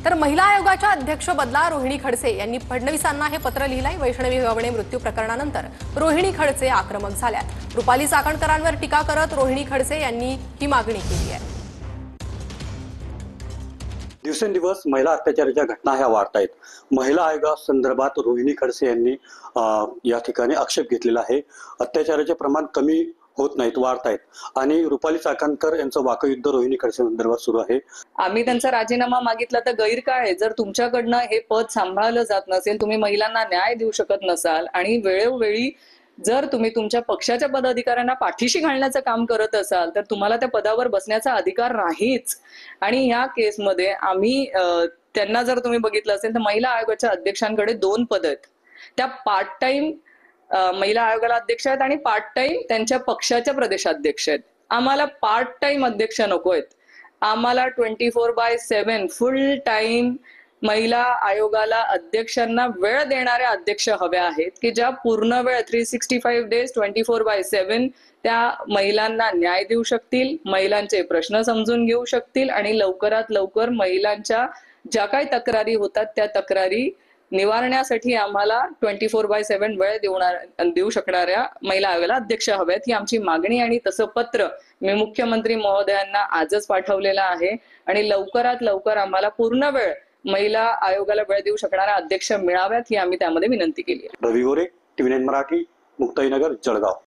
तर महिला आयोगाच्या अध्यक्षपदाला रोहिणी खडसे यांनी फडणवीसांना हे पत्र लिहिलंय। वैष्णवी गवणे मृत्यू प्रकरणानंतर रोहिणी खडसे आक्रमक झाल्यात। रुपाली चाकणकरांवर टीका करत रोहिणी खडसे यांनी ही मागणी केली आहे। दिवसेंदिवस महिला अत्याचाराच्या घटना ह्या वाढत आहेत। महिला आयोगासंदर्भात रोहिणी खडसे यांनी या ठिकाणी आक्षेप घेतलेला आहे। अत्याचाराचे प्रमाण कमी होत नाहीत, वाढत आहेत आणि रुपाली चाकणकर यांचं वाकयुद्ध रोहिणी खडसे संदर्भात सुरू आहे। आम्ही त्यांचा राजीनामा मागितला तर गैर काय आहे? जर तुमच्याकडनं हे पद सांभाळलं जात नसेल, तुम्ही महिलांना न्याय देऊ शकत नसाल आणि वेळोवेळी जर तुम्ही तुमच्या पक्षाच्या पदाधिकाऱ्यांना पाठीशी घालण्याचं काम करत असाल तर तुम्हाला त्या पदावर बसण्याचा अधिकार नाहीच। आणि ह्या केसमध्ये आम्ही त्यांना जर तुम्ही बघितलं असेल तर महिला आयोगाच्या अध्यक्षांकडे 2 पद आहेत। त्या पार्ट टाइम महिला आयोगाला अध्यक्ष आहेत आणि पार्ट टाइम त्यांच्या पक्षाच्या प्रदेशाध्यक्ष आहेत। आम्हाला पार्ट टाइम अध्यक्ष नकोयत, आम्हाला 24/7 फुल टाइम महिला आयोगाला अध्यक्षांना वेळ देणाऱ्या अध्यक्ष हव्या आहेत की ज्या पूर्ण वेळ 365 डेज 24/7 त्या महिलांना न्याय देऊ शकतील, महिलांचे प्रश्न समजून घेऊ शकतील आणि लवकरात लवकर महिलांच्या ज्या काही तक्रारी होतात त्या तक्रारी निवारण्यासाठी आम्हाला 24/7 वेळ देऊ शकणाऱ्या महिला आयोगाला अध्यक्ष हव्यात। ही आमची मागणी आणि तसं पत्र मी मुख्यमंत्री महोदयांना आजच पाठवलेलं आहे आणि लवकरात लवकर आम्हाला पूर्ण वेळ महिला आयोगाला वेळ देऊ शकणारा अध्यक्ष मिळाव्यात ही आम्ही त्यामध्ये विनंती केली आहे। रवी गोरे, TV9 मराठी, मुक्ताईनगर, जळगाव।